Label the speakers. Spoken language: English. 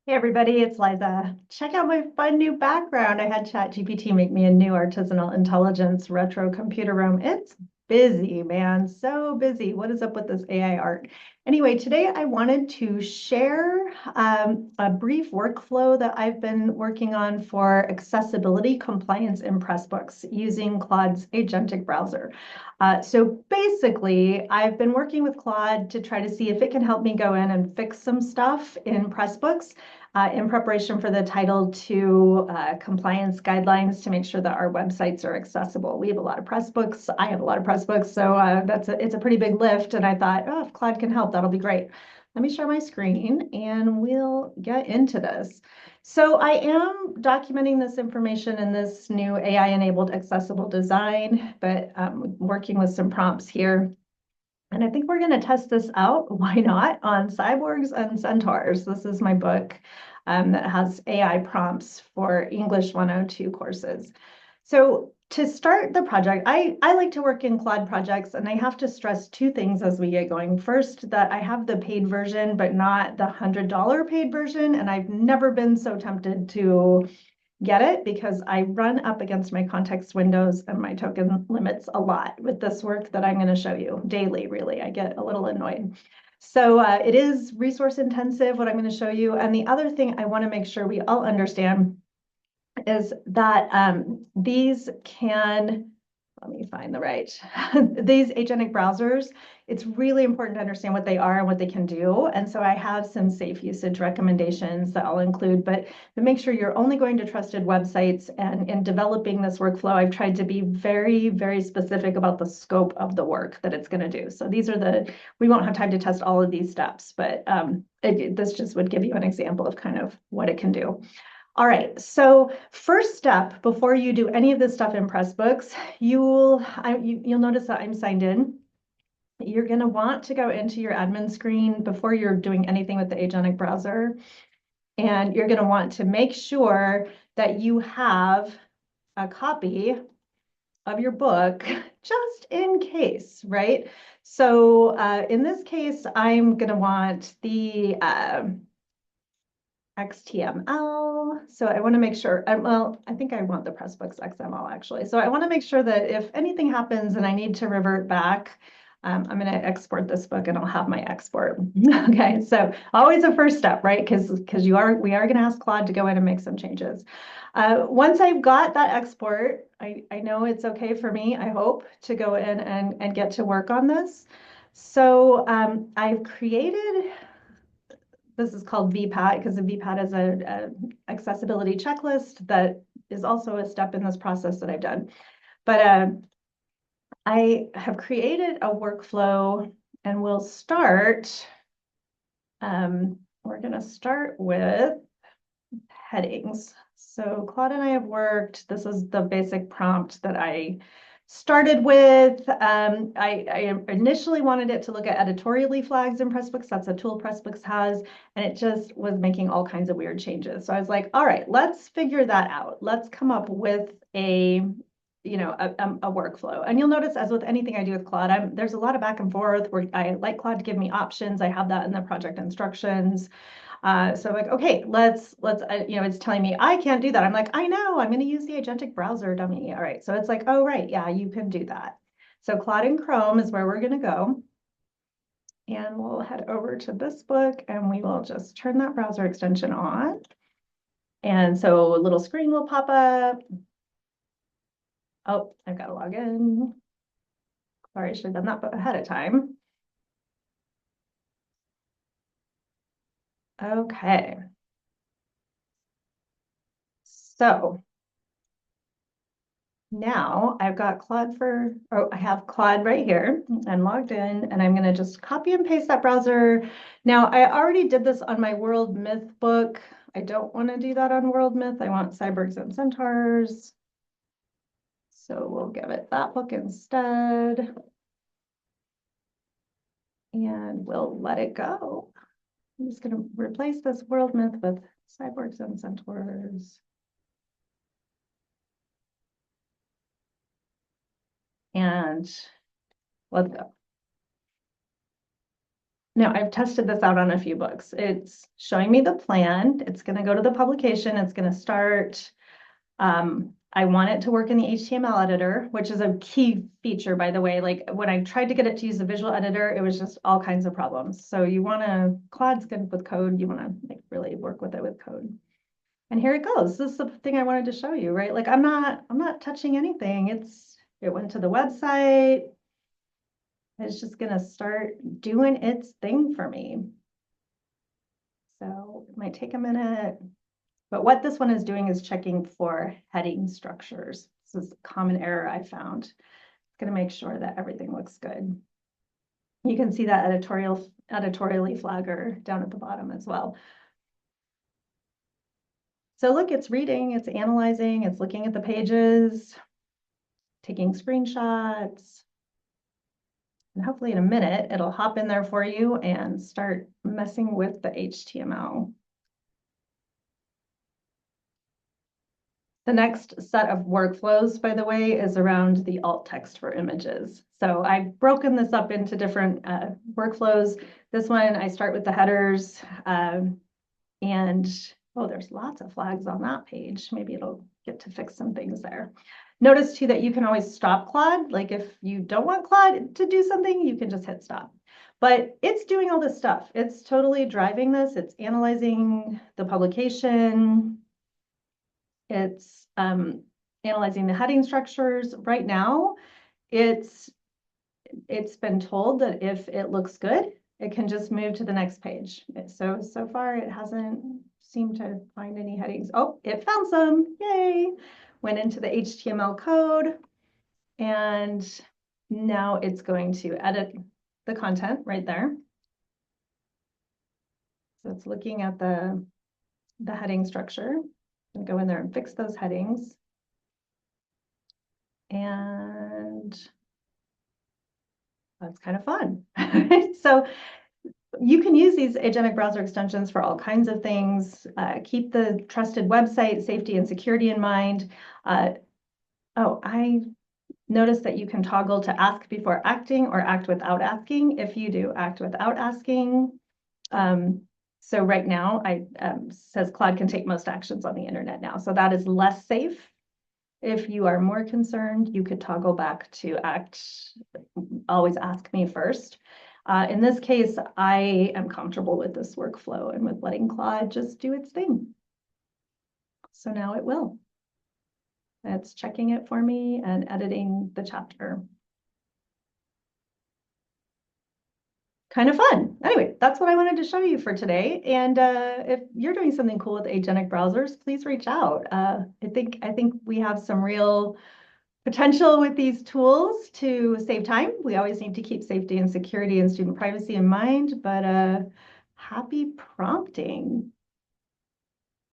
Speaker 1: Hey everybody, it's Liza. Check out my fun new background. I had ChatGPT make me a new artisanal intelligence retro computer room. It's busy, man, so busy. What is up with this AI art? Anyway, today I wanted to share a brief workflow that I've been working on for accessibility compliance in Pressbooks using Claude's agentic browser. So basically, I've been working with Claude to try to see if it can help me go in and fix some stuff in Pressbooks in preparation for the Title II compliance guidelines to make sure that our websites are accessible. We have a lot of Pressbooks. I have a lot of Pressbooks, so it's a pretty big lift. And I thought, oh, if Claude can help, that'll be great. Let me share my screen and we'll get into this. So I am documenting this information in this new AI-enabled accessible design, but working with some prompts here. And I think we're going to test this out. Why not? On cyborgs and centaurs. This is my book that has AI prompts for English 102 courses. So to start the project, I like to work in Claude projects, and I have to stress two things as we get going. First, that I have the paid version, but not the $100 paid version. And I've never been so tempted to get it because I run up against my context windows and my token limits a lot with this work that I'm going to show you daily, really. I get a little annoyed. So it is resource intensive, what I'm going to show you. And the other thing I want to make sure we all understand is that these can, let me find the right, these agentic browsers, it's really important to understand what they are and what they can do. And so I have some safe usage recommendations that I'll include, but make sure you're only going to trusted websites. And in developing this workflow, I've tried to be very, very specific about the scope of the work that it's going to do. So these are we won't have time to test all of these steps, but this just would give you an example of kind of what it can do. All right, so first step before you do any of this stuff in Pressbooks, you'll notice that I'm signed in. You're going to want to go into your admin screen before you're doing anything with the agentic browser. And you're going to want to make sure that you have a copy of your book just in case, right? So in this case, I'm going to want the XML. So I want to make sure, well, I think I want the Pressbooks XML actually. So I want to make sure that if anything happens and I need to revert back, I'm going to export this book and I'll have my export. Okay, so always a first step, right? Because we are going to ask Claude to go in and make some changes. Once I've got that export, I know it's okay for me, I hope, to go in and get to work on this. So I've created, this is called VPAT because the VPAT is a accessibility checklist that is also a step in this process that I've done. But I have created a workflow and we'll start, we're going to start with headings. So Claude and I have worked, this is the basic prompt that I started with. I initially wanted it to look at editorially flags in Pressbooks. That's a tool Pressbooks has, and it just was making all kinds of weird changes. So I was like, all right, let's figure that out. Let's come up with a workflow. And you'll notice, as with anything I do with Claude, there's a lot of back and forth where I like Claude to give me options. I have that in the project instructions. So I'm like, okay, let's, it's telling me I can't do that. I'm like, I know, I'm going to use the agentic browser, dummy. All right. So it's like, oh, right. Yeah, you can do that. So Claude and Chrome is where we're going to go. And we'll head over to this book and we will just turn that browser extension on. And so a little screen will pop up. Oh, I've got to log in. Sorry, I should have done that ahead of time. Okay. So now I've got I have Claude right here and logged in, and I'm going to just copy and paste that browser. Now, I already did this on my World Myth book. I don't want to do that on World Myth. I want Cyborgs and Centaurs. So we'll give it that book instead. And we'll let it go. I'm just going to replace this World Myth with Cyborgs and Centaurs. And let's go. Now, I've tested this out on a few books. It's showing me the plan. It's going to go to the publication. It's going to start. I want it to work in the HTML editor, which is a key feature, by the way. Like when I tried to get it to use the visual editor, it was just all kinds of problems. So you want to, Claude's good with code. You want to like really work with it with code. And here it goes. This is the thing I wanted to show you, right? Like I'm not touching anything. It went to the website. It's just gonna start doing its thing for me. So it might take a minute, but what this one is doing is checking for heading structures. This is a common error I found. It's gonna make sure that everything looks good. You can see that editorially flagger down at the bottom as well. So look, it's reading, it's analyzing, it's looking at the pages, taking screenshots. And hopefully in a minute, it'll hop in there for you and start messing with the HTML. The next set of workflows, by the way, is around the alt text for images. So I've broken this up into different workflows. This one, I start with the headers and oh, there's lots of flags on that page. Maybe it'll get to fix some things there. Notice too that you can always stop Claude. Like if you don't want Claude to do something, you can just hit stop. But it's doing all this stuff. It's totally driving this. It's analyzing the publication. It's analyzing the heading structures. Right now, it's been told that if it looks good, it can just move to the next page. So far, it hasn't seemed to find any headings. Oh, it found some. Yay! Went into the HTML code, and now it's going to edit the content right there. So it's looking at the heading structure. And go in there and fix those headings. And that's kind of fun. So you can use these agentic browser extensions for all kinds of things. Keep the trusted website safety and security in mind. Oh, I noticed that you can toggle to ask before acting or act without asking. If you do act without asking, so right now, says Claude can take most actions on the internet now. So that is less safe. If you are more concerned, you could toggle back to always ask me first. In this case, I am comfortable with this workflow and with letting Claude just do its thing. So now it will. It's checking it for me and editing the chapter. Kind of fun. Anyway, that's what I wanted to show you for today. And if you're doing something cool with agentic browsers, please reach out. I think we have some real potential with these tools to save time. We always need to keep safety and security and student privacy in mind, but happy prompting.